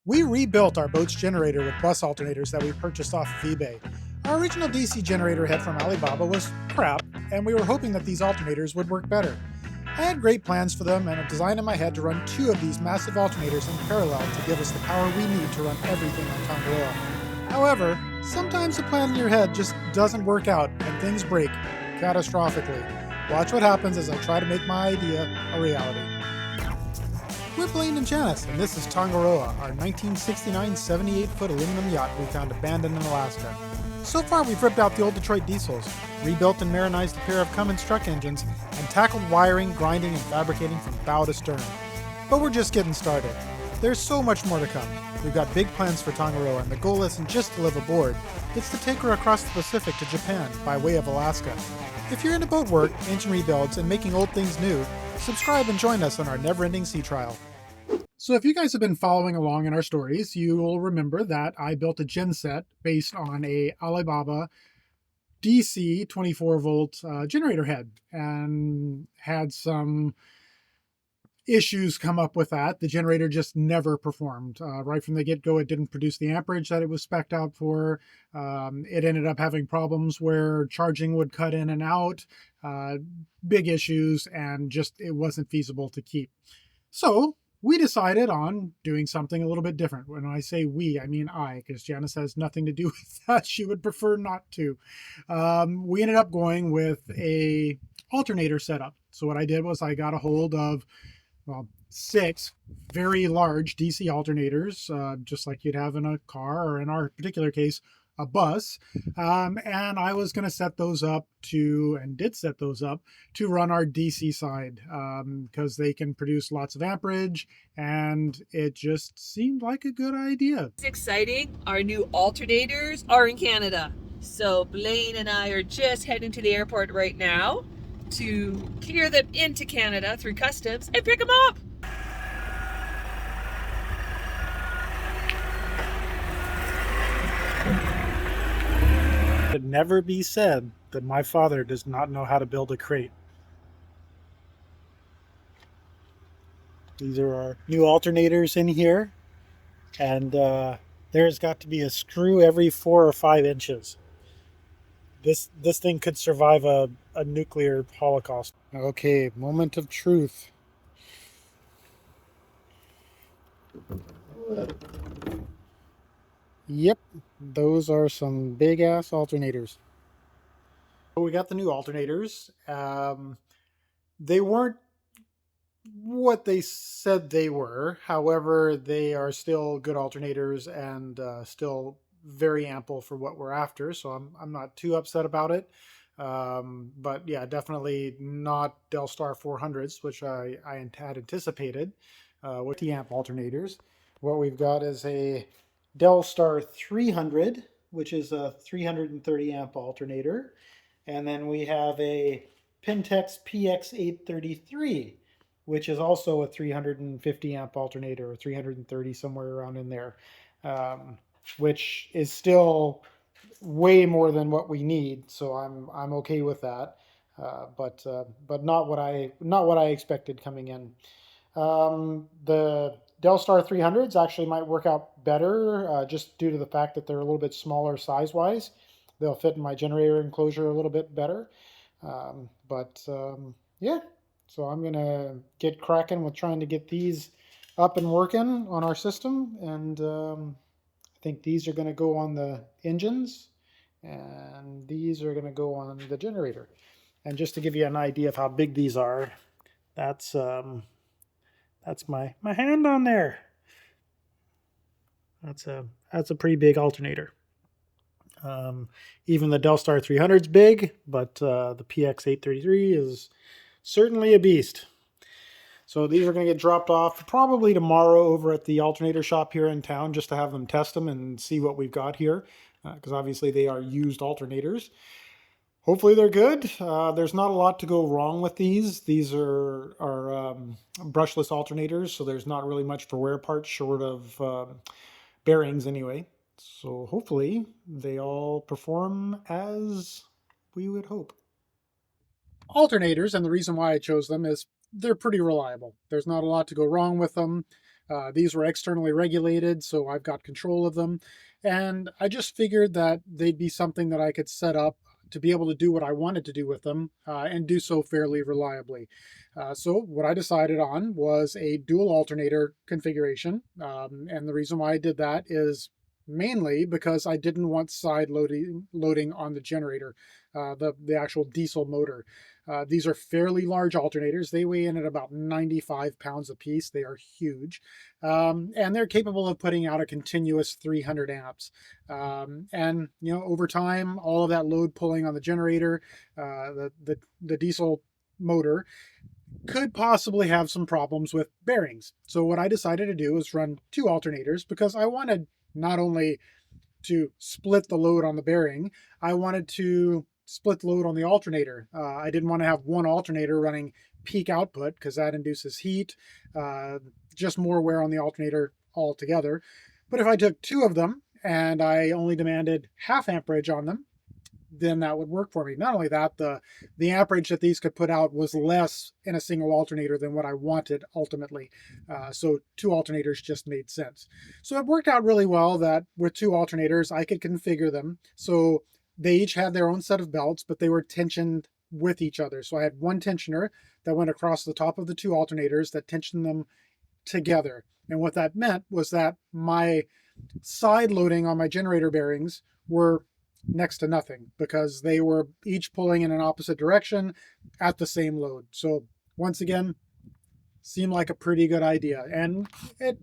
We rebuilt our boat's generator with bus alternators that we purchased off of eBay. Our original DC generator head from Alibaba was crap, and we were hoping that these alternators would work better. I had great plans for them and a design in my head to run two of these massive alternators in parallel to give us the power we need to run everything on Tongaroa. However, sometimes the plan in your head just doesn't work out and things break catastrophically. Watch what happens as I try to make my idea a reality. We're Blaine and Janice, and this is Tongaroa, our 1969 78-foot aluminum yacht we found abandoned in Alaska. So far, we've ripped out the old Detroit diesels, rebuilt and marinized a pair of Cummins truck engines, and tackled wiring, grinding, and fabricating from bow to stern. But we're just getting started. There's so much more to come. We've got big plans for Tongaroa, and the goal isn't just to live aboard, it's to take her across the Pacific to Japan by way of Alaska. If you're into boat work, engine rebuilds, and making old things new, subscribe and join us on our never-ending sea trial. So if you guys have been following along in our stories, you will remember that I built a genset based on a Alibaba DC 24-volt generator head and had some issues come up with that. The generator just never performed. Right from the get-go, it didn't produce the amperage that it was spec'd out for. It ended up having problems where charging would cut in and out, big issues, and just it wasn't feasible to keep. So we decided on doing something a little bit different. When I say we, I mean I, because Janice has nothing to do with that. She would prefer not to. We ended up going with a alternator setup. So what I did was I got a hold of, well, 6 very large DC alternators, just like you'd have in a car, or in our particular case, a bus. And I was going to set those up to, and did set those up, to run our DC side, because they can produce lots of amperage, and it just seemed like a good idea. It's exciting. Our new alternators are in Canada. So Blaine and I are just heading to the airport right now to clear them into Canada through customs and pick them up. It never be said that my father does not know how to build a crate. These are our new alternators in here, and there's got to be a screw every 4 or 5 inches. This thing could survive a nuclear holocaust. Okay, moment of truth. Yep, those are some big ass alternators. So we got the new alternators. They weren't what they said they were. However, they are still good alternators and still very ample for what we're after. So I'm not too upset about it. But yeah, definitely not Delstar 400s, which I had anticipated with the amp alternators. What we've got is a Delstar 300, which is a 330 amp alternator. And then we have a Pentex PX833, which is also a 350 amp alternator, or 330, somewhere around in there, which is still way more than what we need. So I'm okay with that, but not what I expected coming in. The Delstar 300s actually might work out better, just due to the fact that they're a little bit smaller size-wise. They'll fit in my generator enclosure a little bit better. Yeah, so I'm going to get cracking with trying to get these up and working on our system. And I think these are going to go on the engines, and these are going to go on the generator. And just to give you an idea of how big these are, that's my hand on there. That's a pretty big alternator. Even the Delstar 300 is big, but the PX833 is certainly a beast. So these are going to get dropped off probably tomorrow over at the alternator shop here in town, just to have them test them and see what we've got here, because obviously they are used alternators. Hopefully they're good. There's not a lot to go wrong with these. These are brushless alternators, so there's not really much for wear parts short of bearings anyway. So hopefully they all perform as we would hope. Alternators, and the reason why I chose them is they're pretty reliable. There's not a lot to go wrong with them. These were externally regulated, so I've got control of them. And I just figured that they'd be something that I could set up to be able to do what I wanted to do with them and do so fairly reliably. So what I decided on was a dual alternator configuration. And the reason why I did that is mainly because I didn't want side loading on the generator, the actual diesel motor. These are fairly large alternators. They weigh in at about 95 pounds a piece. They are huge. And they're capable of putting out a continuous 300 amps. And, over time, all of that load pulling on the generator, the diesel motor, could possibly have some problems with bearings. So what I decided to do was run two alternators because I wanted not only to split the load on the bearing, I wanted to split the load on the alternator. I didn't want to have one alternator running peak output because that induces heat, just more wear on the alternator altogether. But if I took two of them and I only demanded half amperage on them, then that would work for me. Not only that, the amperage that these could put out was less in a single alternator than what I wanted ultimately. So two alternators just made sense. So it worked out really well that with two alternators, I could configure them. So they each had their own set of belts, but they were tensioned with each other. So I had one tensioner that went across the top of the two alternators that tensioned them together. And what that meant was that my side loading on my generator bearings were next to nothing because they were each pulling in an opposite direction at the same load. So once again, seemed like a pretty good idea. And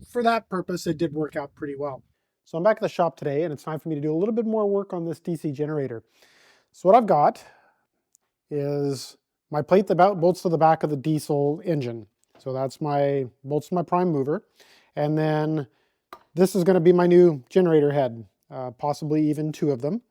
for that purpose, it did work out pretty well. So I'm back at the shop today and it's time for me to do a little bit more work on this DC generator. So what I've got is my plate that bolts to the back of the diesel engine. So that's my bolts to my prime mover. And then this is going to be my new generator head, possibly even two of them.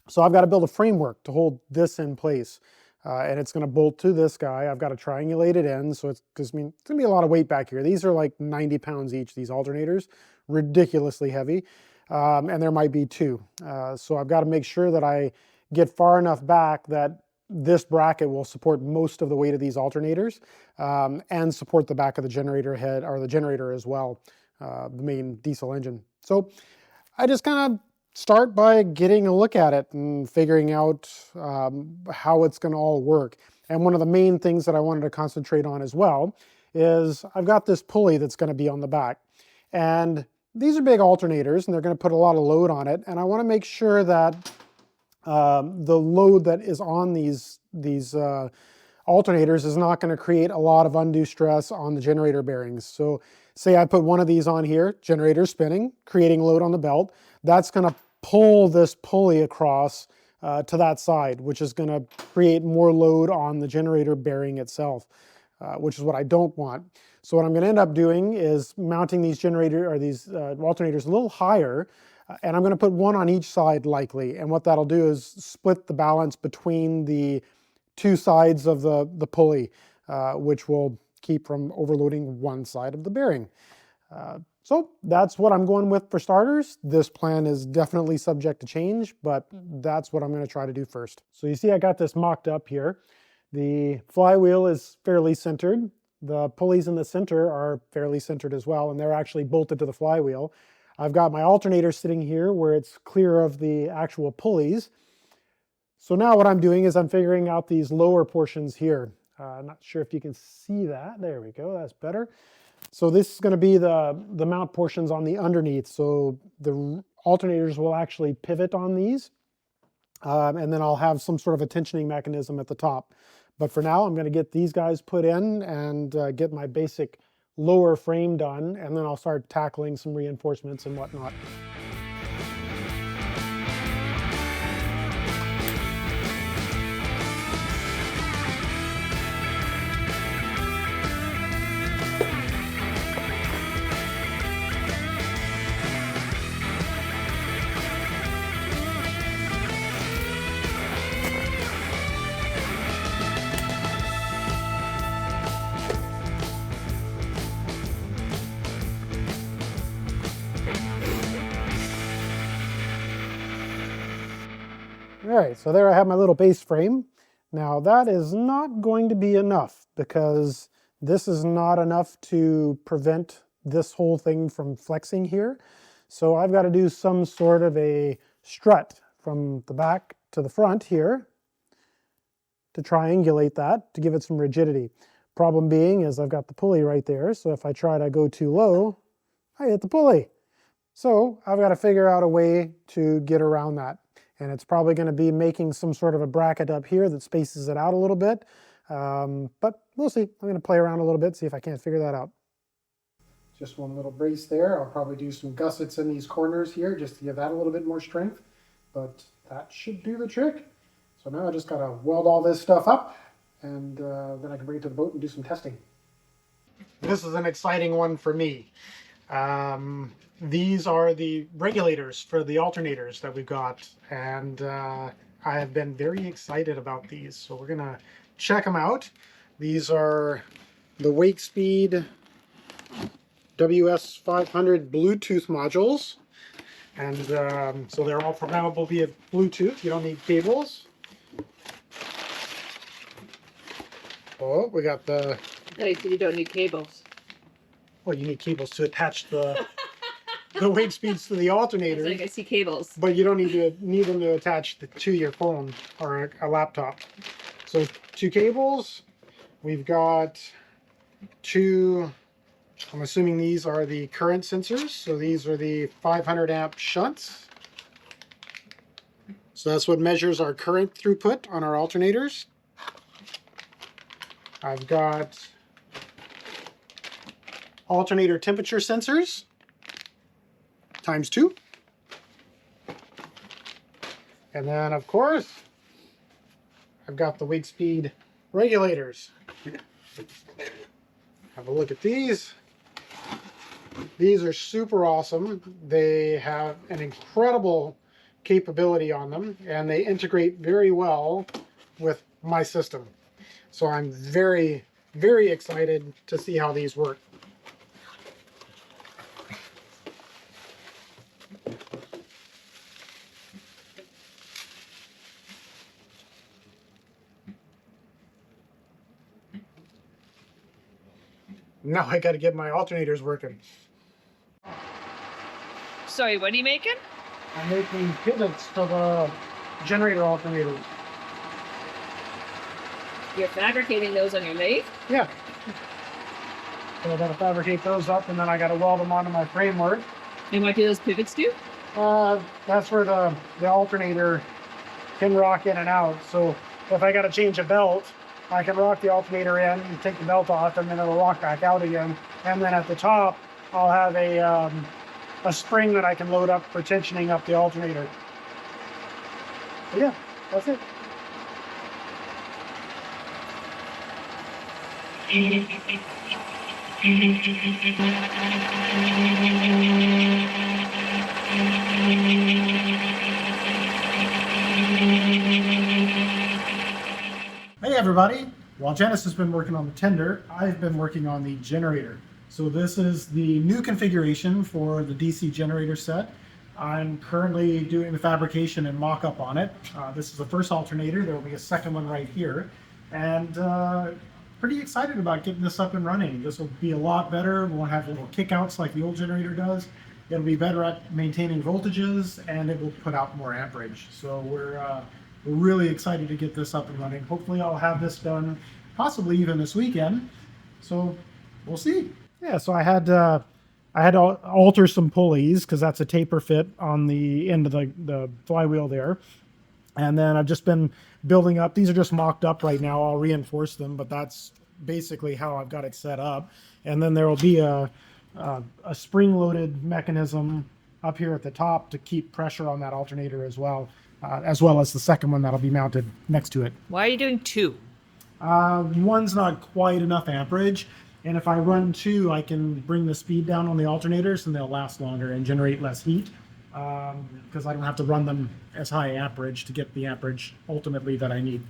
So I've got to build a framework to hold this in place. And it's going to bolt to this guy. I've got to triangulate it in. So it's going to be a lot of weight back here. These are like 90 pounds each, these alternators, ridiculously heavy. And there might be two. So I've got to make sure that I get far enough back that this bracket will support most of the weight of these alternators and support the back of the generator head or the generator as well, the main diesel engine. So I just kind of start by getting a look at it and figuring out how it's going to all work. And one of the main things that I wanted to concentrate on as well is I've got this pulley that's going to be on the back. And these are big alternators and they're going to put a lot of load on it. And I want to make sure that the load that is on these alternators is not going to create a lot of undue stress on the generator bearings. So say I put one of these on here, generator spinning, creating load on the belt. That's going to pull this pulley across to that side, which is going to create more load on the generator bearing itself, which is what I don't want. So what I'm going to end up doing is mounting these alternators a little higher, and I'm going to put one on each side likely. And what that'll do is split the balance between the two sides of the pulley, which will keep from overloading one side of the bearing. So that's what I'm going with for starters. This plan is definitely subject to change, but that's what I'm going to try to do first. So you see I got this mocked up here. The flywheel is fairly centered. The pulleys in the center are fairly centered as well, and they're actually bolted to the flywheel. I've got my alternator sitting here where it's clear of the actual pulleys. So now what I'm doing is I'm figuring out these lower portions here. I'm not sure if you can see that. There we go, that's better. So this is going to be the mount portions on the underneath. So the alternators will actually pivot on these. And then I'll have some sort of a tensioning mechanism at the top. But for now, I'm going to get these guys put in and get my basic lower frame done. And then I'll start tackling some reinforcements and whatnot. All right, so there I have my little base frame. Now that is not going to be enough because this is not enough to prevent this whole thing from flexing here. So I've got to do some sort of a strut from the back to the front here to triangulate that, to give it some rigidity. Problem being is I've got the pulley right there, so if I try to go too low, I hit the pulley. So I've got to figure out a way to get around that. And it's probably going to be making some sort of a bracket up here that spaces it out a little bit. But we'll see. I'm going to play around a little bit, see if I can't figure that out. Just one little brace there. I'll probably do some gussets in these corners here just to give that a little bit more strength. But that should do the trick. So now I just got to weld all this stuff up, and then I can bring it to the boat and do some testing. This is an exciting one for me. These are the regulators for the alternators that we've got, and I have been very excited about these. So we're gonna check them out. These are the Wakespeed WS500 Bluetooth modules, and so they're all programmable via Bluetooth. You don't need cables. Oh, we got the... They said you don't need cables. Well, you need cables to attach the Wakespeeds to the alternators. It's like I see cables. But you don't need them to attach to your phone or a laptop. So 2 cables. We've got 2, I'm assuming these are the current sensors. So these are the 500 amp shunts. So that's what measures our current throughput on our alternators. I've got alternator temperature sensors times 2. And then, of course, I've got the Wakespeed regulators. Have a look at these. These are super awesome. They have an incredible capability on them, and they integrate very well with my system. So I'm very, very excited to see how these work. Now I got to get my alternators working. Sorry, what are you making? I'm making pivots for the generator alternators. You're fabricating those on your lathe? Yeah. So I got to fabricate those up, and then I got to weld them onto my framework. And what do those pivots do? That's where the alternator can rock in and out. So if I got to change a belt, I can rock the alternator in and take the belt off, and then it'll rock back out again. And then at the top, I'll have a spring that I can load up for tensioning up the alternator. So yeah, that's it. Hey everybody! While Janice has been working on the tender, I've been working on the generator. So this is the new configuration for the DC generator set. I'm currently doing the fabrication and mock-up on it. This is the first alternator. There will be a second one right here. And pretty excited about getting this up and running. This will be a lot better. We won't have little kickouts like the old generator does. It'll be better at maintaining voltages, and it will put out more amperage. So we're really excited to get this up and running. Hopefully I'll have this done possibly even this weekend. So we'll see. Yeah, so I had to alter some pulleys because that's a taper fit on the end of the flywheel there. And then I've just been building up. These are just mocked up right now. I'll reinforce them, but that's basically how I've got it set up. And then there will be a spring-loaded mechanism up here at the top to keep pressure on that alternator as well as the second one that'll be mounted next to it. Why are you doing 2? One's not quite enough amperage, and if I run 2, I can bring the speed down on the alternators and they'll last longer and generate less heat. Because I don't have to run them as high amperage to get the amperage ultimately that I need.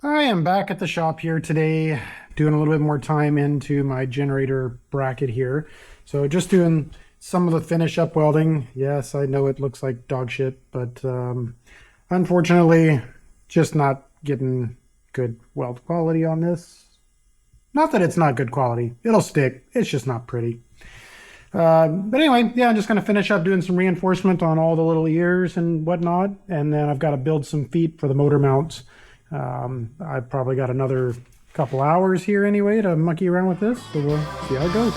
I am back at the shop here today, doing a little bit more time into my generator bracket here. So just doing some of the finish up welding. Yes, I know it looks like dog shit, but unfortunately, just not getting good weld quality on this. Not that it's not good quality. It'll stick. It's just not pretty. But anyway, yeah, I'm just going to finish up doing some reinforcement on all the little ears and whatnot. And then I've got to build some feet for the motor mounts. I've probably got another couple hours here anyway to monkey around with this. So we'll see how it goes.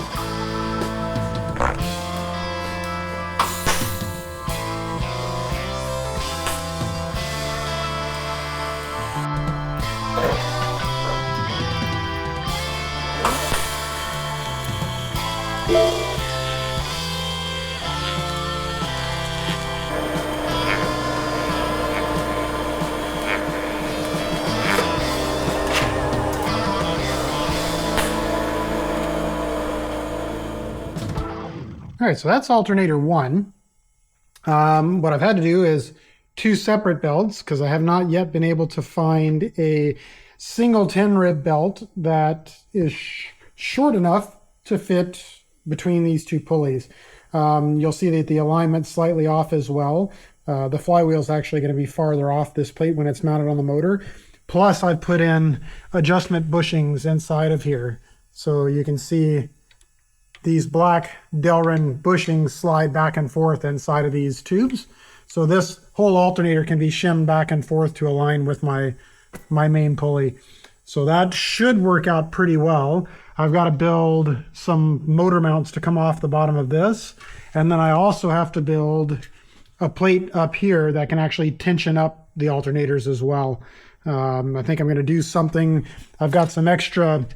All right, so that's alternator 1. What I've had to do is 2 separate belts because I have not yet been able to find a single 10-rib belt that is short enough to fit between these 2 pulleys. You'll see that the alignment's slightly off as well. The flywheel's actually going to be farther off this plate when it's mounted on the motor. Plus, I've put in adjustment bushings inside of here. So you can see these black Delrin bushings slide back and forth inside of these tubes. So this whole alternator can be shimmed back and forth to align with my main pulley. So that should work out pretty well. I've got to build some motor mounts to come off the bottom of this. And then I also have to build a plate up here that can actually tension up the alternators as well. I think I'm going to do something. I've got some extra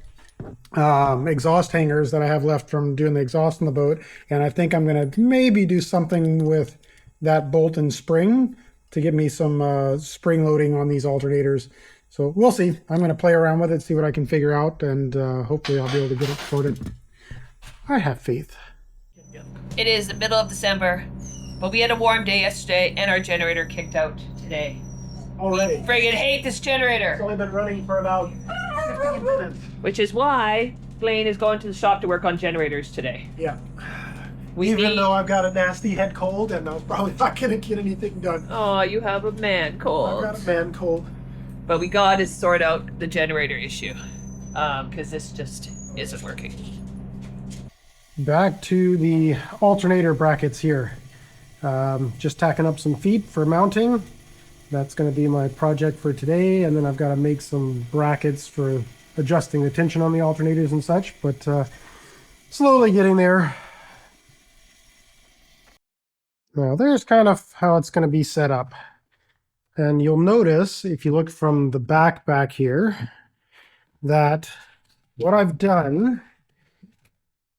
exhaust hangers that I have left from doing the exhaust on the boat, and I think I'm going to maybe do something with that bolt and spring to get me some spring loading on these alternators. So we'll see. I'm going to play around with it, see what I can figure out, and hopefully I'll be able to get it sorted. I have faith. It is the middle of December, but we had a warm day yesterday and our generator kicked out today. Already. Friggin' hate this generator. It's only been running for about 15 minutes. Which is why Blaine is going to the shop to work on generators today. Yeah. Even though I've got a nasty head cold and I'm probably not going to get anything done. Oh, you have a man cold. I've got a man cold. But we got to sort out the generator issue. Because this just isn't working. Back to the alternator brackets here. Just tacking up some feet for mounting. That's going to be my project for today, and then I've got to make some brackets for adjusting the tension on the alternators and such, but slowly getting there. Now there's kind of how it's going to be set up. And you'll notice, if you look from the back here, that what I've done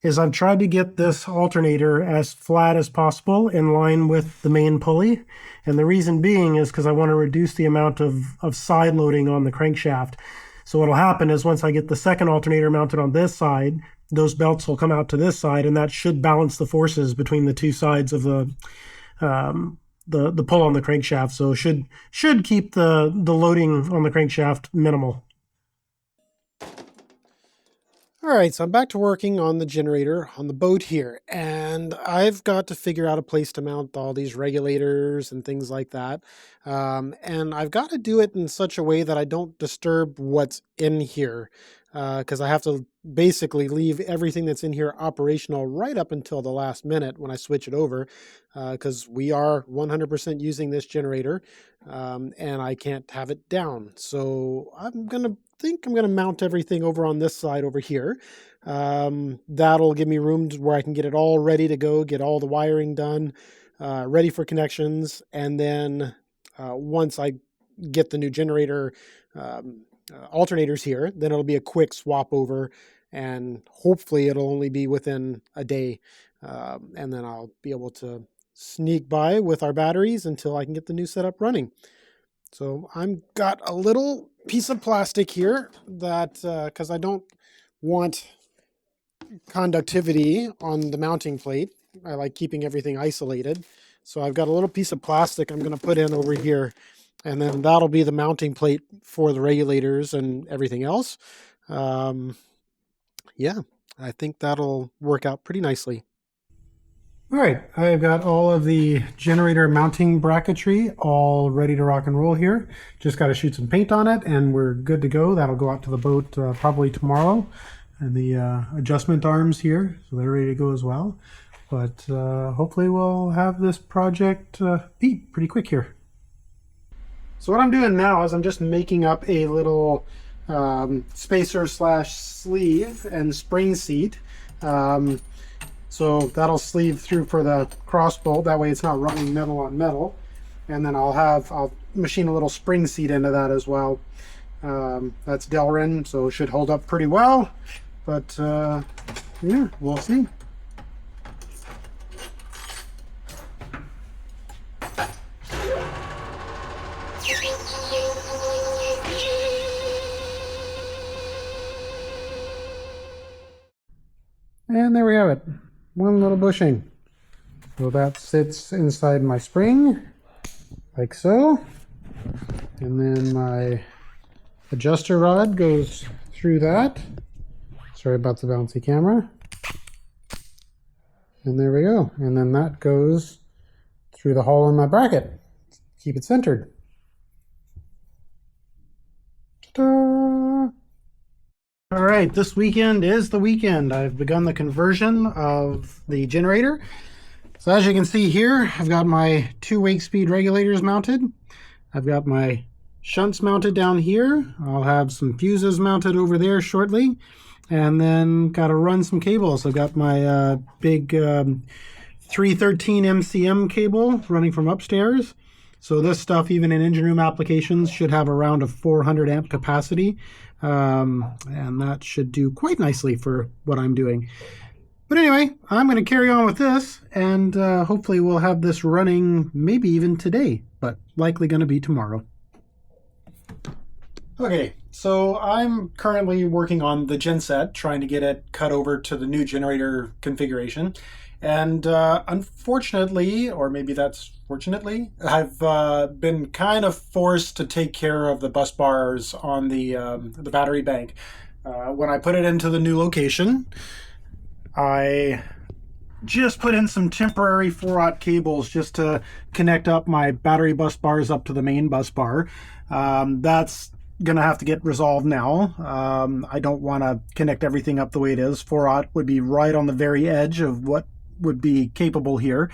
is I've tried to get this alternator as flat as possible in line with the main pulley. And the reason being is because I want to reduce the amount of side loading on the crankshaft. So what'll happen is once I get the second alternator mounted on this side, those belts will come out to this side, and that should balance the forces between the 2 sides of the pull on the crankshaft. So should keep the loading on the crankshaft minimal. All right, so I'm back to working on the generator on the boat here, and I've got to figure out a place to mount all these regulators and things like that. And I've got to do it in such a way that I don't disturb what's in here, because I have to basically leave everything that's in here operational right up until the last minute when I switch it over, because we are 100% using this generator, and I can't have it down. So I'm going to mount everything over on this side over here. That'll give me room where I can get it all ready to go, get all the wiring done, ready for connections. And then once I get the new generator alternators here, then it'll be a quick swap over, and hopefully it'll only be within a day. And then I'll be able to sneak by with our batteries until I can get the new setup running. So I've got a little piece of plastic here that, because I don't want conductivity on the mounting plate. I like keeping everything isolated. So I've got a little piece of plastic I'm going to put in over here, and then that'll be the mounting plate for the regulators and everything else. Yeah, I think that'll work out pretty nicely. All right, I've got all of the generator mounting bracketry all ready to rock and roll here. Just got to shoot some paint on it and we're good to go. That'll go out to the boat probably tomorrow. And the adjustment arms here, so they're ready to go as well. But hopefully we'll have this project beat pretty quick here. So what I'm doing now is I'm just making up a little spacer slash sleeve and spring seat. So that'll sleeve through for the cross bolt. That way it's not running metal on metal. And then I'll machine a little spring seat into that as well. That's Delrin, so it should hold up pretty well. But yeah, we'll see. And there we have it. One little bushing. So that sits inside my spring, like so. And then my adjuster rod goes through that. Sorry about the bouncy camera. And there we go. And then that goes through the hole in my bracket. Keep it centered. Ta-da! All right, this weekend is the weekend. I've begun the conversion of the generator. So as you can see here, I've got my 2 wake speed regulators mounted. I've got my shunts mounted down here. I'll have some fuses mounted over there shortly. And then got to run some cables. I've got my big 313 MCM cable running from upstairs. So this stuff, even in engine room applications, should have around a 400 amp capacity. And that should do quite nicely for what I'm doing. But anyway, I'm going to carry on with this, and hopefully we'll have this running maybe even today, but likely going to be tomorrow. Okay, so I'm currently working on the genset, trying to get it cut over to the new generator configuration. And unfortunately, or maybe that's fortunately, I've been kind of forced to take care of the bus bars on the battery bank. When I put it into the new location, I just put in some temporary 4/0 cables just to connect up my battery bus bars up to the main bus bar. That's gonna have to get resolved now. I don't want to connect everything up the way it is. 4/0 would be right on the very edge of what would be capable here.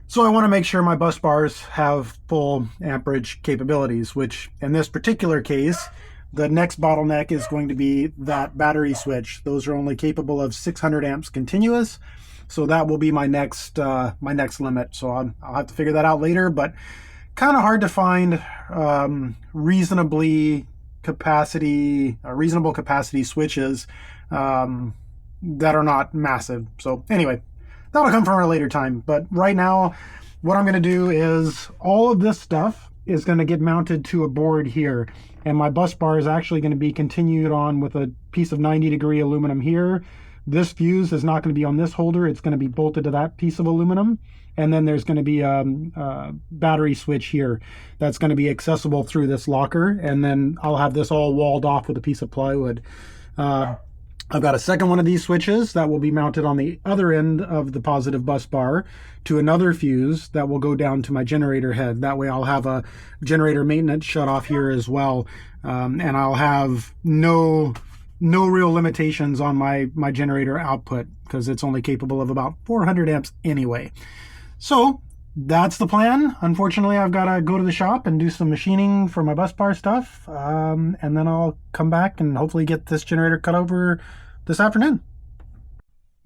So I want to make sure my bus bars have full amperage capabilities, which in this particular case, the next bottleneck is going to be that battery switch. Those are only capable of 600 amps continuous. So that will be my next limit. So I'll have to figure that out later, but kind of hard to find reasonable capacity switches that are not massive. So anyway, that'll come from a later time. But right now, what I'm going to do is all of this stuff is going to get mounted to a board here. And my bus bar is actually going to be continued on with a piece of 90-degree aluminum here. This fuse is not going to be on this holder. It's going to be bolted to that piece of aluminum. And then there's going to be a battery switch here that's going to be accessible through this locker. And then I'll have this all walled off with a piece of plywood. I've got a second one of these switches that will be mounted on the other end of the positive bus bar to another fuse that will go down to my generator head. That way I'll have a generator maintenance shut off here as well. And I'll have no real limitations on my generator output because it's only capable of about 400 amps anyway. So that's the plan. Unfortunately, I've got to go to the shop and do some machining for my bus bar stuff. And then I'll come back and hopefully get this generator cut over this afternoon.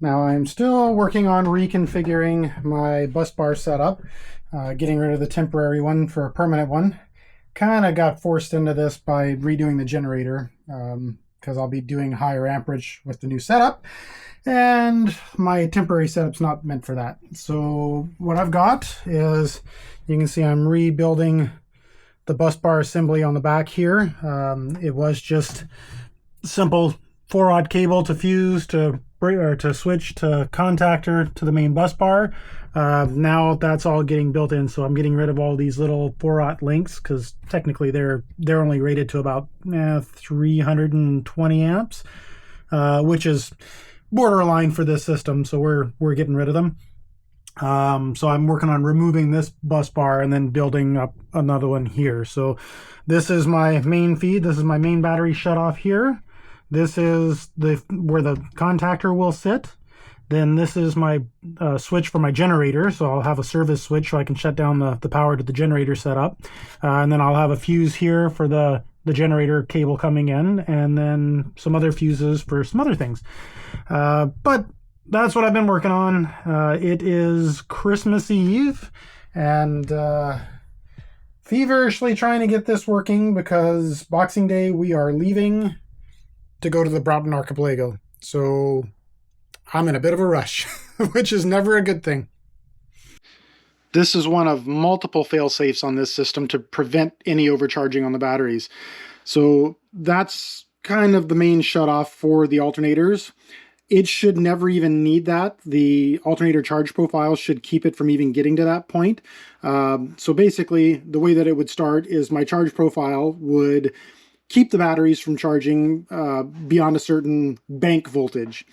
Now I'm still working on reconfiguring my bus bar setup, getting rid of the temporary one for a permanent one. Kind of got forced into this by redoing the generator because I'll be doing higher amperage with the new setup. And my temporary setup's not meant for that. So what I've got is, you can see I'm rebuilding the bus bar assembly on the back here. It was just simple 4/0 cable to fuse to switch to contactor to the main bus bar. Now that's all getting built in, so I'm getting rid of all these little 4/0 links because technically they're only rated to about 320 amps, which is borderline for this system, so we're getting rid of them. So I'm working on removing this bus bar and then building up another one here. So this is my main feed. This is my main battery shut off here. This is where the contactor will sit. Then this is my switch for my generator, so I'll have a service switch so I can shut down the power to the generator setup. And then I'll have a fuse here for the generator cable coming in, and then some other fuses for some other things. But that's what I've been working on. It is Christmas Eve, and feverishly trying to get this working because Boxing Day we are leaving to go to the Broughton Archipelago. So I'm in a bit of a rush, which is never a good thing. This is one of multiple fail-safes on this system to prevent any overcharging on the batteries. So that's kind of the main shutoff for the alternators. It should never even need that. The alternator charge profile should keep it from even getting to that point. So basically, the way that it would start is my charge profile would keep the batteries from charging beyond a certain bank voltage.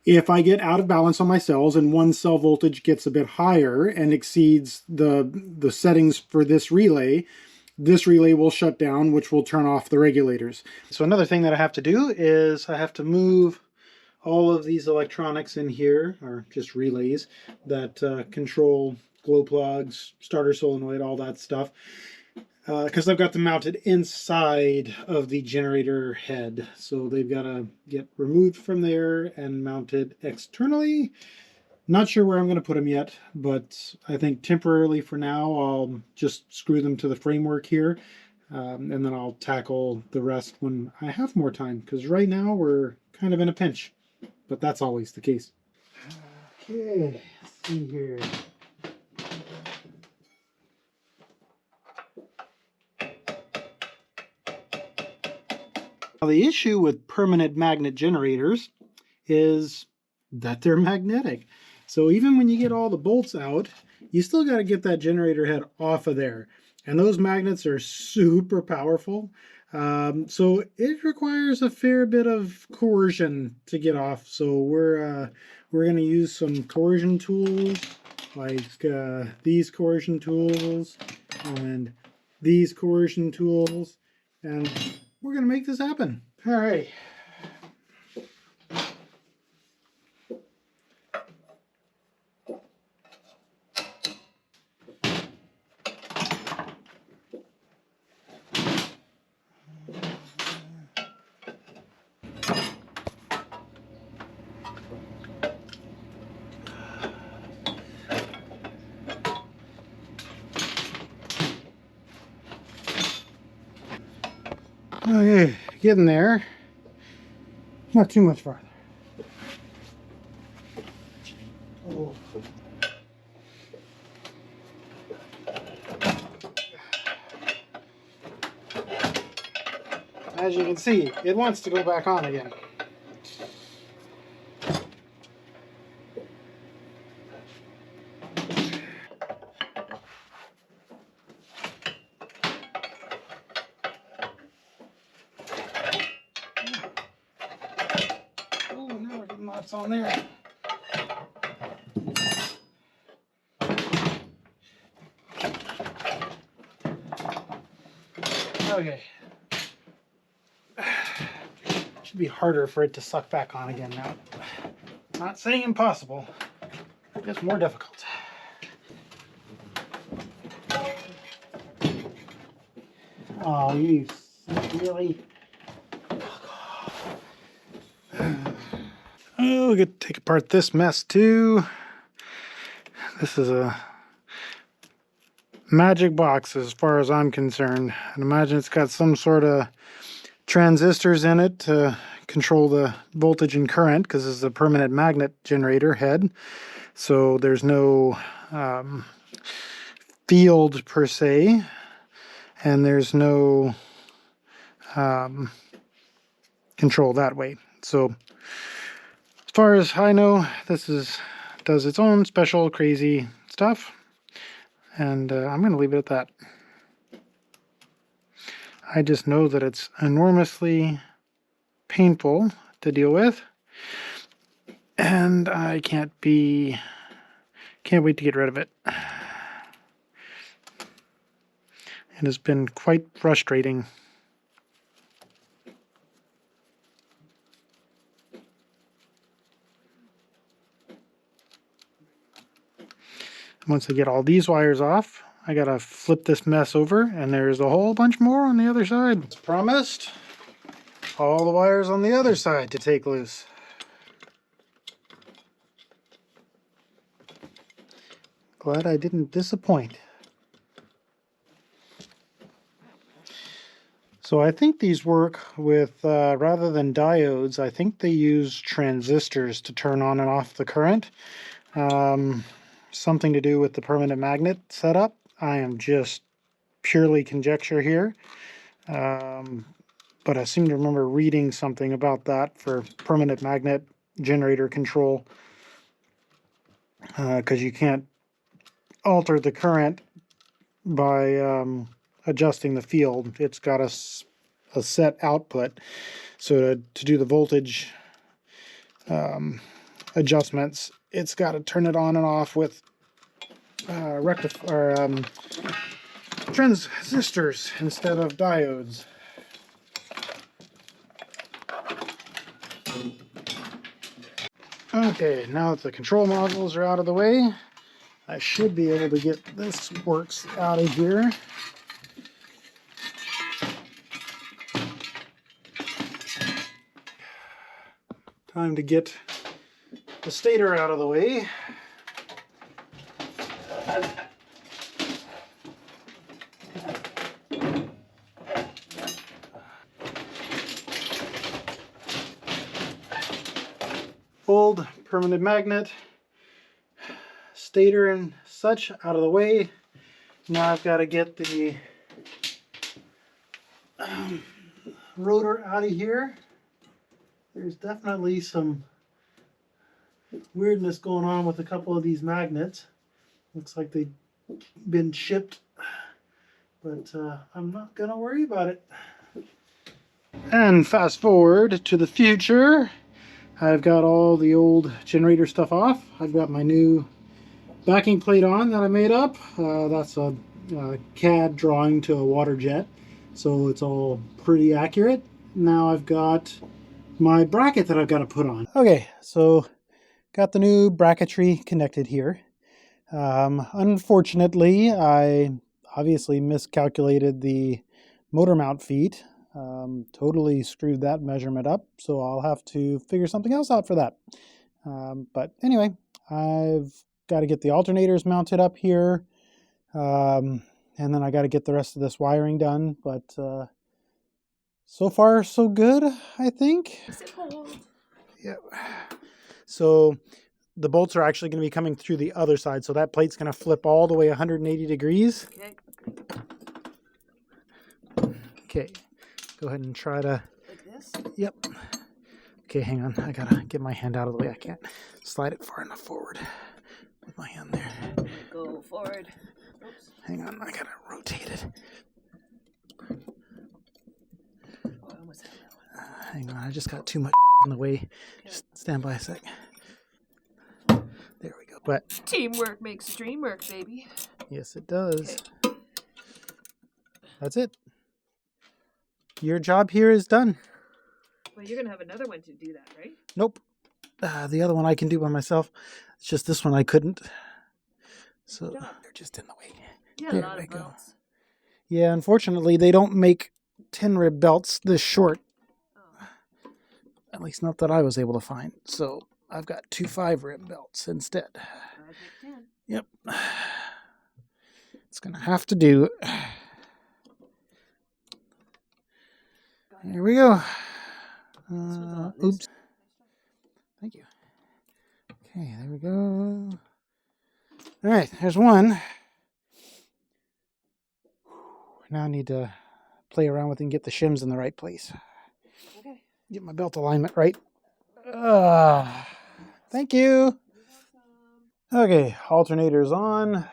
If I get out of balance on my cells and one cell voltage gets a bit higher and exceeds the settings for this relay will shut down, which will turn off the regulators. So another thing that I have to do is I have to move all of these electronics in here, or just relays, that control glow plugs, starter solenoid, all that stuff. Because I've got them mounted inside of the generator head. So they've got to get removed from there and mounted externally. Not sure where I'm going to put them yet, but I think temporarily for now I'll just screw them to the framework here. And then I'll tackle the rest when I have more time. Because right now we're kind of in a pinch. But that's always the case. Okay, let's see here. Now, the issue with permanent magnet generators is that they're magnetic. So even when you get all the bolts out, you still got to get that generator head off of there. And those magnets are super powerful. So it requires a fair bit of coercion to get off. So we're going to use some coercion tools, like these coercion tools and these coercion tools, and we're going to make this happen. All right. Okay, getting there. Not too much farther. Oh. As you can see, it wants to go back on again. Lots on there. Okay. Should be harder for it to suck back on again now. Not saying impossible, just more difficult. Oh, you really? Oh, we could take apart this mess too. This is a magic box as far as I'm concerned. And imagine it's got some sort of transistors in it to control the voltage and current, because this is a permanent magnet generator head. So there's no field per se, and there's no control that way. So as far as I know, this does its own special crazy stuff, and I'm going to leave it at that. I just know that it's enormously painful to deal with, and I can't wait to get rid of it. It has been quite frustrating. once I get all these wires off, I gotta flip this mess over, and there's a whole bunch more on the other side. As promised, all the wires on the other side to take loose. Glad I didn't disappoint. So I think these work with, rather than diodes, I think they use transistors to turn on and off the current. Something to do with the permanent magnet setup. I am just purely conjecture here. But I seem to remember reading something about that for permanent magnet generator control. Because you can't alter the current by adjusting the field. It's got a set output. So to do the voltage adjustments, it's got to turn it on and off with transistors instead of diodes. Okay, now that the control modules are out of the way, I should be able to get this works out of here. Time to get the stator out of the way. Old permanent magnet, stator and such out of the way. Now I've got to get the rotor out of here. There's definitely some weirdness going on with a couple of these magnets. Looks like they've been shipped, but I'm not gonna worry about it. And fast forward to the future. I've got all the old generator stuff off. I've got my new backing plate on that I made up. That's a CAD drawing to a water jet, so it's all pretty accurate. Now I've got my bracket that I've got to put on. Okay, so got the new bracketry connected here. Unfortunately, I obviously miscalculated the motor mount feet. Totally screwed that measurement up, so I'll have to figure something else out for that. But anyway, I've got to get the alternators mounted up here, and then I got to get the rest of this wiring done. But so far, so good, I think. Yeah. So the bolts are actually going to be coming through the other side, so that plate's going to flip all the way 180 degrees. Okay. Go ahead and try to... Like this? Yep. Okay, hang on. I gotta get my hand out of the way. I can't slide it far enough forward with my hand there. Go forward. Oops. Hang on, I gotta rotate it. Oh, I almost had that one. Hang on, I just got too much in the way. Just stand by a sec. There we go. But Teamwork makes the dream work, baby. yes, it does. That's it. Your job here is done. Well, you're going to have another one to do that, right? Nope. The other one I can do by myself. It's just this one I couldn't. So they're just in the way. Yeah, there a lot we of go. belts. Yeah, unfortunately, they don't make 10 rib belts this short. Oh. At least not that I was able to find. So I've got 2 5 rib belts instead. Project 10. Yep. It's going to have to do. Here we go. Oops. Thank you. Okay, there we go. All right, there's one. Now I need to play around with it and get the shims in the right place. Okay. Get my belt alignment right. Thank you. Okay, alternator's on.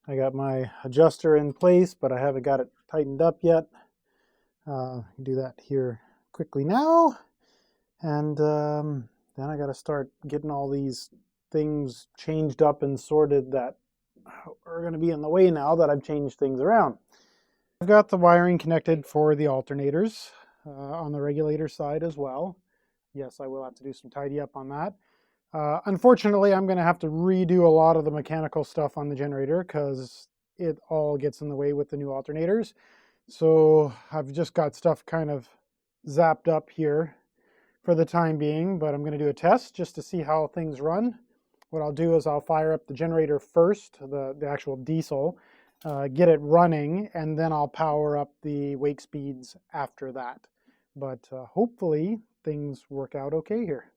I got my adjuster in place, but I haven't got it tightened up yet. Do that here quickly now. And then I got to start getting all these things changed up and sorted that are going to be in the way now that I've changed things around. I've got the wiring connected for the alternators on the regulator side as well. Yes, I will have to do some tidy up on that. Unfortunately, I'm going to have to redo a lot of the mechanical stuff on the generator because it all gets in the way with the new alternators. So I've just got stuff kind of zapped up here for the time being, but I'm going to do a test just to see how things run. What I'll do is I'll fire up the generator first, the actual diesel, get it running, and then I'll power up the wake speeds after that. But hopefully things work out okay here.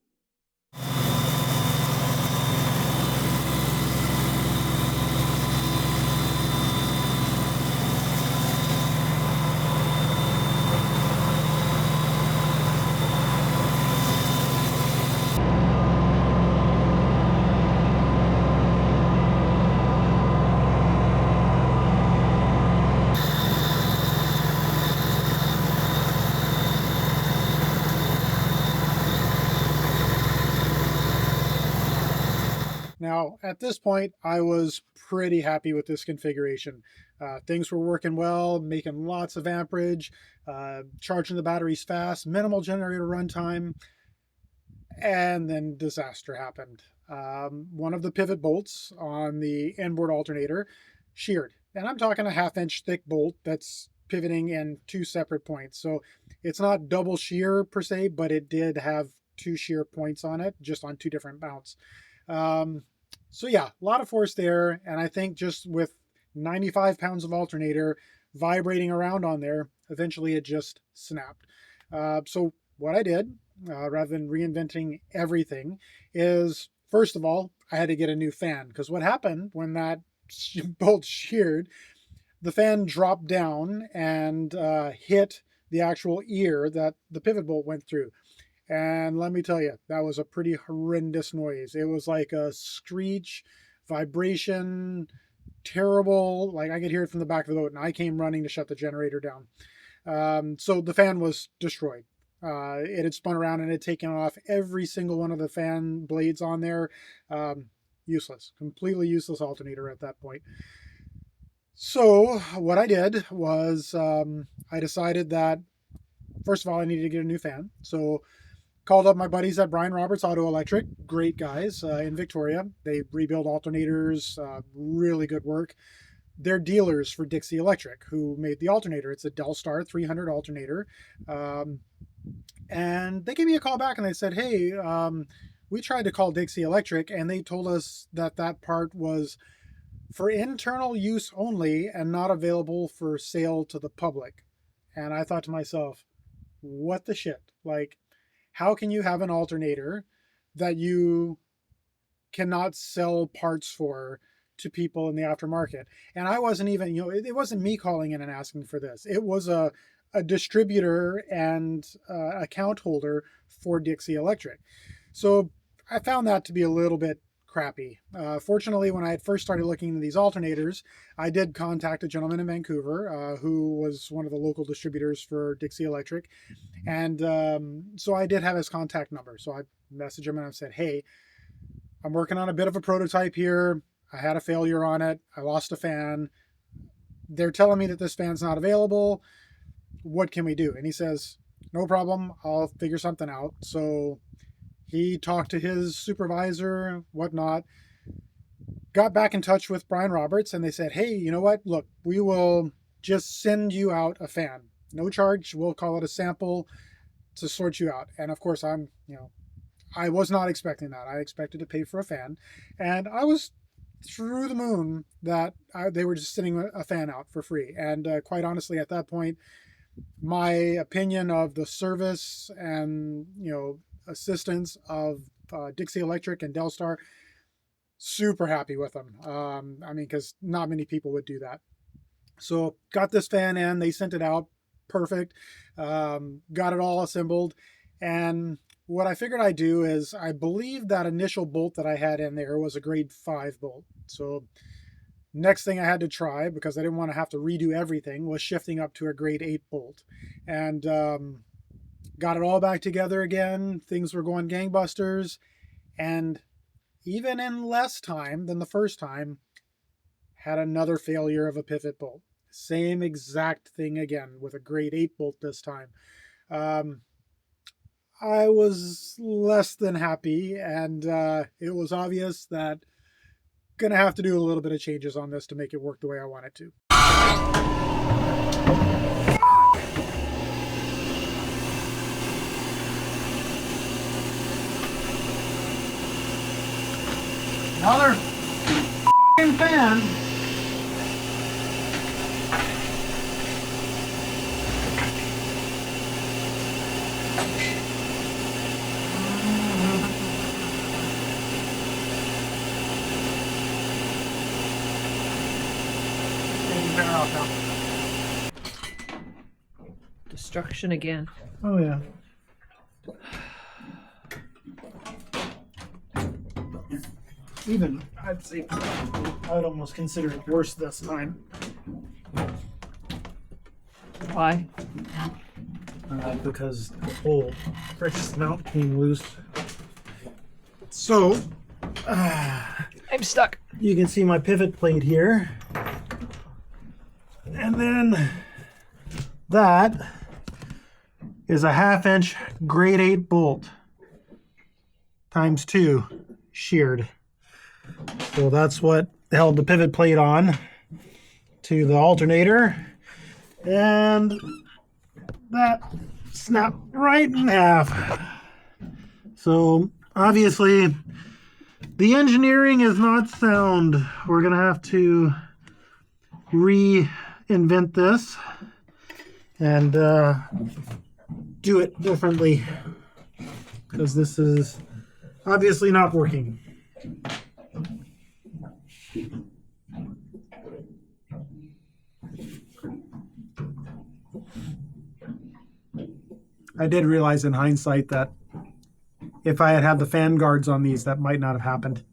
Now, at this point, I was pretty happy with this configuration. Things were working well, making lots of amperage, charging the batteries fast, minimal generator runtime, and then disaster happened. One of the pivot bolts on the inboard alternator sheared, and I'm talking a half-inch thick bolt that's pivoting in two separate points. So it's not double shear per se, but it did have two shear points on it, just on two different mounts. So yeah, a lot of force there, and I think just with 95 pounds of alternator vibrating around on there, eventually it just snapped. So what I did, rather than reinventing everything, is first of all, I had to get a new fan, because what happened when that bolt sheared, the fan dropped down and hit the actual ear that the pivot bolt went through. And let me tell you, that was a pretty horrendous noise. It was like a screech, vibration, terrible. Like I could hear it from the back of the boat, and I came running to shut the generator down. So the fan was destroyed. It had spun around and had taken off every single one of the fan blades on there. Useless, completely useless alternator at that point. So what I did was I decided that, first of all, I needed to get a new fan. So called up my buddies at Brian Roberts Auto Electric, great guys in Victoria. They rebuild alternators, really good work. They're dealers for Dixie Electric, who made the alternator. It's a Delstar 300 alternator. And they gave me a call back and they said, hey, we tried to call Dixie Electric and they told us that that part was for internal use only and not available for sale to the public. And I thought to myself, what the shit? Like, how can you have an alternator that you cannot sell parts for to people in the aftermarket? And I wasn't even, it wasn't me calling in and asking for this. It was a distributor and account holder for Dixie Electric. So I found that to be a little bit crappy. Fortunately, when I had first started looking into these alternators, I did contact a gentleman in Vancouver who was one of the local distributors for Dixie Electric. And so I did have his contact number. So I messaged him and I said, hey, I'm working on a bit of a prototype here. I had a failure on it. I lost a fan. They're telling me that this fan's not available. What can we do? And he says, no problem. I'll figure something out. So he talked to his supervisor, whatnot, got back in touch with Brian Roberts, and they said, hey, you know what? Look, we will just send you out a fan. No charge. We'll call it a sample to sort you out. And of course, I was not expecting that. I expected to pay for a fan. And I was through the moon that they were just sending a fan out for free. And quite honestly, at that point, my opinion of the service and, assistance of Dixie Electric and Delstar, super happy with them. Because not many people would do that. So got this fan in, they sent it out, perfect. Got it all assembled. And what I figured I'd do is, I believe that initial bolt that I had in there was a grade 5 bolt. So next thing I had to try, because I didn't want to have to redo everything, was shifting up to a grade 8 bolt. And got it all back together again. Things were going gangbusters. And even in less time than the first time, had another failure of a pivot bolt. Same exact thing again with a grade 8 bolt this time. I was less than happy, and it was obvious that gonna have to do a little bit of changes on this to make it work the way I want it to. Another fucking fan. Destruction again. Oh yeah. Even I'd say I'd almost consider it worse this time. Why? Because the whole frickin' mount came loose. So I'm stuck. you can see my pivot plate here, and then that is a 1/2 inch grade 8 bolt times 2 sheared. So that's what held the pivot plate on to the alternator, and that snapped right in half. So obviously the engineering is not sound. We're gonna have to reinvent this and do it differently, because this is obviously not working. I did realize in hindsight that if I had had the fan guards on these, that might not have happened.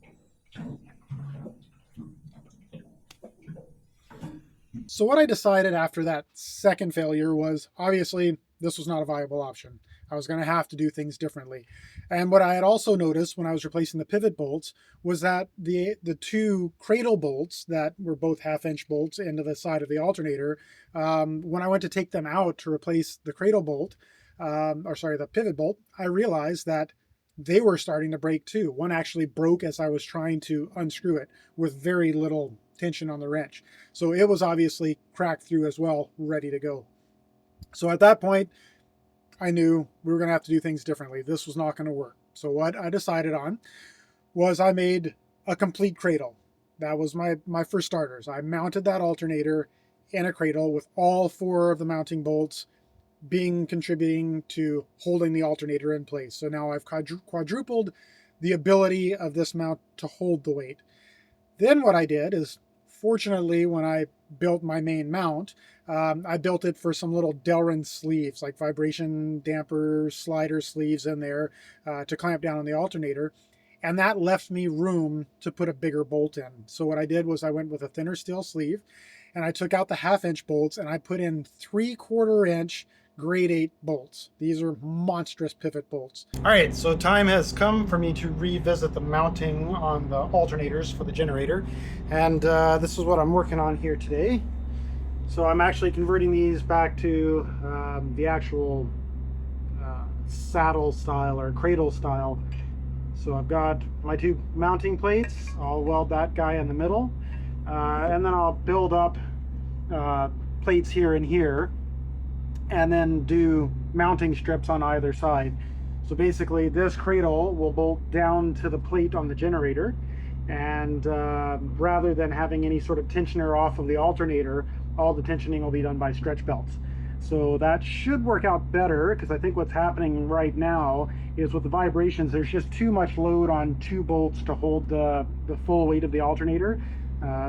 So what I decided after that second failure was, obviously, this was not a viable option. I was going to have to do things differently. And what I had also noticed when I was replacing the pivot bolts was that the two cradle bolts that were both 1/2 inch bolts into the side of the alternator, when I went to take them out to replace the cradle bolt, the pivot bolt, I realized that they were starting to break too. One actually broke as I was trying to unscrew it with very little tension on the wrench. So it was obviously cracked through as well, ready to go. So at that point, I knew we were going to have to do things differently. This was not going to work. So what I decided on was I made a complete cradle. That was my first starters. I mounted that alternator in a cradle with all 4 of the mounting bolts contributing to holding the alternator in place. So now I've quadrupled the ability of this mount to hold the weight. Then what I did is, fortunately, when I built my main mount, I built it for some little Delrin sleeves, like vibration damper slider sleeves in there to clamp down on the alternator. And that left me room to put a bigger bolt in. So what I did was I went with a thinner steel sleeve, and I took out the 1/2 inch bolts and I put in 3/4 inch grade 8 bolts. These are monstrous pivot bolts. All right, so time has come for me to revisit the mounting on the alternators for the generator. And this is what I'm working on here today. So I'm actually converting these back to the actual saddle style or cradle style. So I've got my 2 mounting plates. I'll weld that guy in the middle. And then I'll build up plates here and here, and then do mounting strips on either side. So basically this cradle will bolt down to the plate on the generator, and rather than having any sort of tensioner off of the alternator, all the tensioning will be done by stretch belts. So that should work out better, because I think what's happening right now is with the vibrations, there's just too much load on 2 bolts to hold the full weight of the alternator,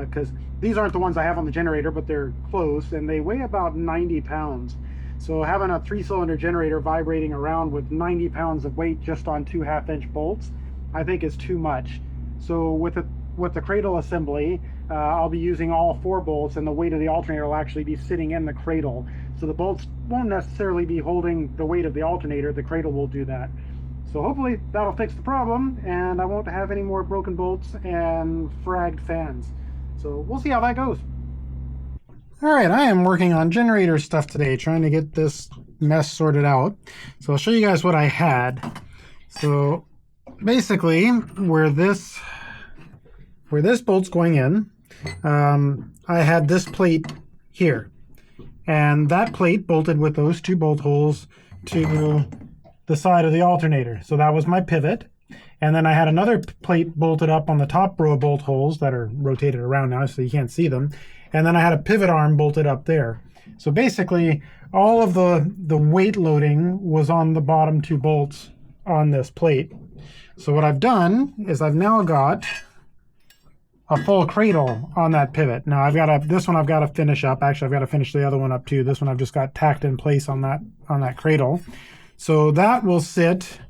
because these aren't the ones I have on the generator, but they're close, and they weigh about 90 pounds. So having a 3-cylinder generator vibrating around with 90 pounds of weight just on 2 1/2 inch bolts, I think is too much. So with the cradle assembly, I'll be using all 4 bolts, and the weight of the alternator will actually be sitting in the cradle. So the bolts won't necessarily be holding the weight of the alternator, the cradle will do that. So hopefully that'll fix the problem, and I won't have any more broken bolts and fragged fans. So we'll see how that goes. All right, I am working on generator stuff today, trying to get this mess sorted out. So I'll show you guys what I had. So basically, where this bolt's going in, I had this plate here. And that plate bolted with those 2 bolt holes to the side of the alternator. So that was my pivot. And then I had another plate bolted up on the top row of bolt holes that are rotated around now so you can't see them. And then I had a pivot arm bolted up there. So basically, all of the weight loading was on the bottom 2 bolts on this plate. So what I've done is I've now got a full cradle on that pivot. Now this one I've got to finish up. Actually, I've got to finish the other one up too. This one I've just got tacked in place on that cradle. So that will sit.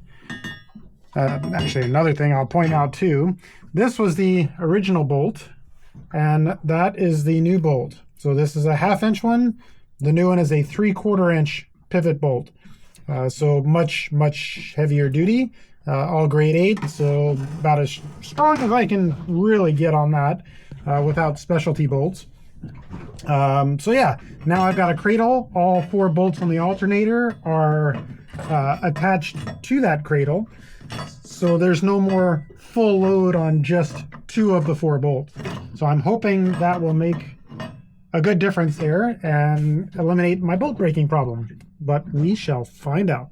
Actually, another thing I'll point out too. This was the original bolt, and that is the new bolt. So this is a 1/2 inch one. The new one is a 3/4 inch pivot bolt. So much heavier duty. All grade 8, so about as strong as I can really get on that without specialty bolts. So yeah, now I've got a cradle. All 4 bolts on the alternator are attached to that cradle, so there's no more full load on just 2 of the 4 bolts. So I'm hoping that will make a good difference there and eliminate my bolt breaking problem, but we shall find out.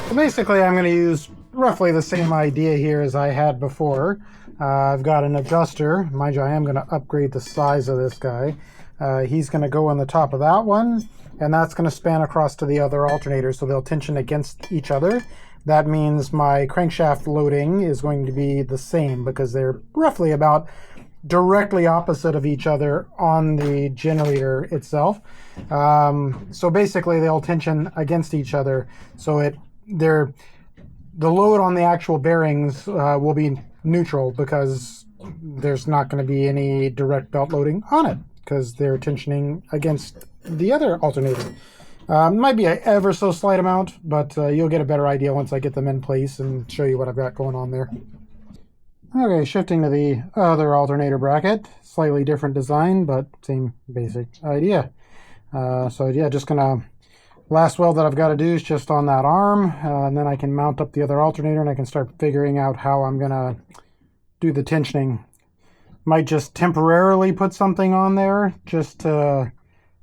So basically, I'm going to use roughly the same idea here as I had before. I've got an adjuster. Mind you, I am going to upgrade the size of this guy. He's going to go on the top of that one, and that's going to span across to the other alternators, so they'll tension against each other. That means my crankshaft loading is going to be the same because they're roughly about directly opposite of each other on the generator itself. So basically, they'll tension against each other, so the load on the actual bearings will be neutral because there's not going to be any direct belt loading on it because they're tensioning against the other alternator. Might be an ever so slight amount, but you'll get a better idea once I get them in place and show you what I've got going on there. Okay, shifting to the other alternator bracket. Slightly different design, but same basic idea. So yeah, just gonna last weld that I've got to do is just on that arm, and then I can mount up the other alternator and I can start figuring out how I'm going to do the tensioning. Might just temporarily put something on there just to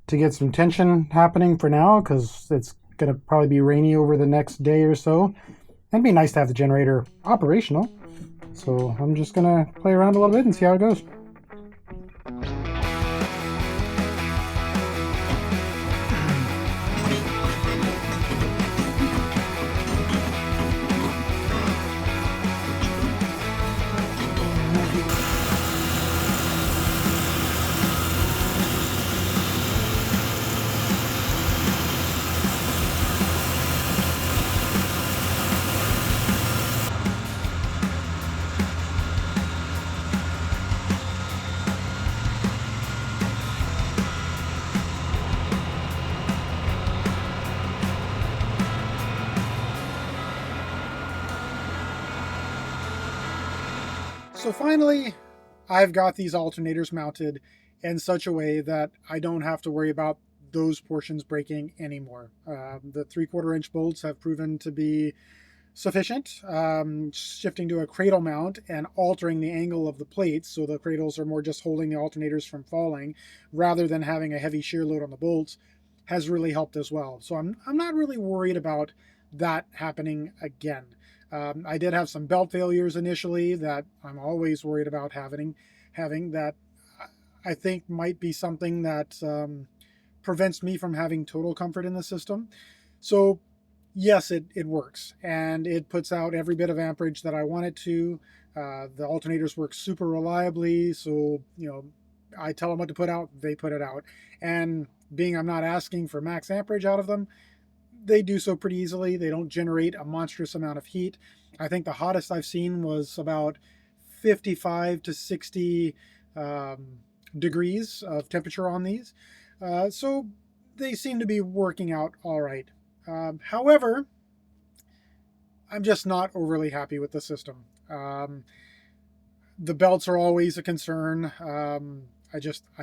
get some tension happening for now because it's going to probably be rainy over the next day or so. It'd be nice to have the generator operational. So I'm just going to play around a little bit and see how it goes. So finally, I've got these alternators mounted in such a way that I don't have to worry about those portions breaking anymore. The 3/4 inch bolts have proven to be sufficient. Shifting to a cradle mount and altering the angle of the plates so the cradles are more just holding the alternators from falling rather than having a heavy shear load on the bolts has really helped as well. So I'm not really worried about that happening again. I did have some belt failures initially that I'm always worried about having that I think might be something that prevents me from having total comfort in the system. So yes, it works, and it puts out every bit of amperage that I want it to. The alternators work super reliably, so I tell them what to put out, they put it out. And being I'm not asking for max amperage out of them, they do so pretty easily. They don't generate a monstrous amount of heat. I think the hottest I've seen was about 55 to 60 degrees of temperature on these. So they seem to be working out all right. However, I'm just not overly happy with the system. The belts are always a concern. I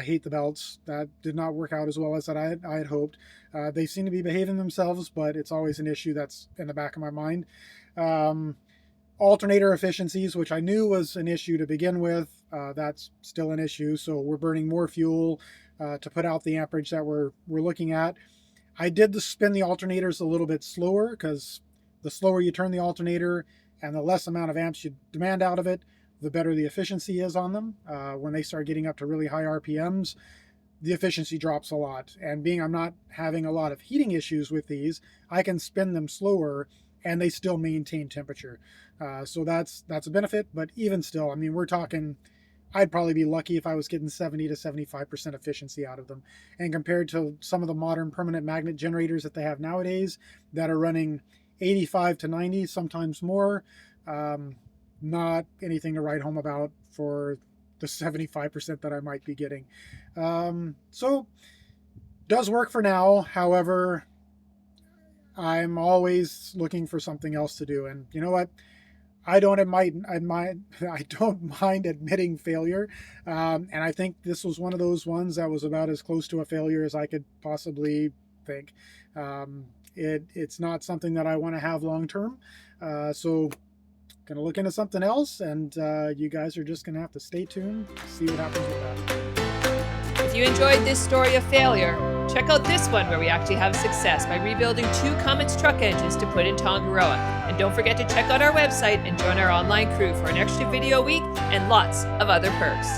hate the belts. That did not work out as well as I had hoped. They seem to be behaving themselves, but it's always an issue that's in the back of my mind. Alternator efficiencies, which I knew was an issue to begin with, that's still an issue. So we're burning more fuel to put out the amperage that we're looking at. I did spin the alternators a little bit slower, because the slower you turn the alternator and the less amount of amps you demand out of it, the better the efficiency is on them. When they start getting up to really high RPMs, the efficiency drops a lot. And being I'm not having a lot of heating issues with these, I can spin them slower and they still maintain temperature. So that's a benefit. But even still, I mean, we're talking, I'd probably be lucky if I was getting 70 to 75% efficiency out of them. And compared to some of the modern permanent magnet generators that they have nowadays that are running 85 to 90, sometimes more, not anything to write home about for the 75% that I might be getting. So does work for now. However, I'm always looking for something else to do. And you know what? I don't mind admitting failure. And I think this was one of those ones that was about as close to a failure as I could possibly think. It's not something that I want to have long term. So going to look into something else, and you guys are just going to have to stay tuned to see what happens with that. If you enjoyed this story of failure, check out this one where we actually have success by rebuilding 2 Cummins truck engines to put in Tongaroa. And don't forget to check out our website and join our online crew for an extra video a week and lots of other perks.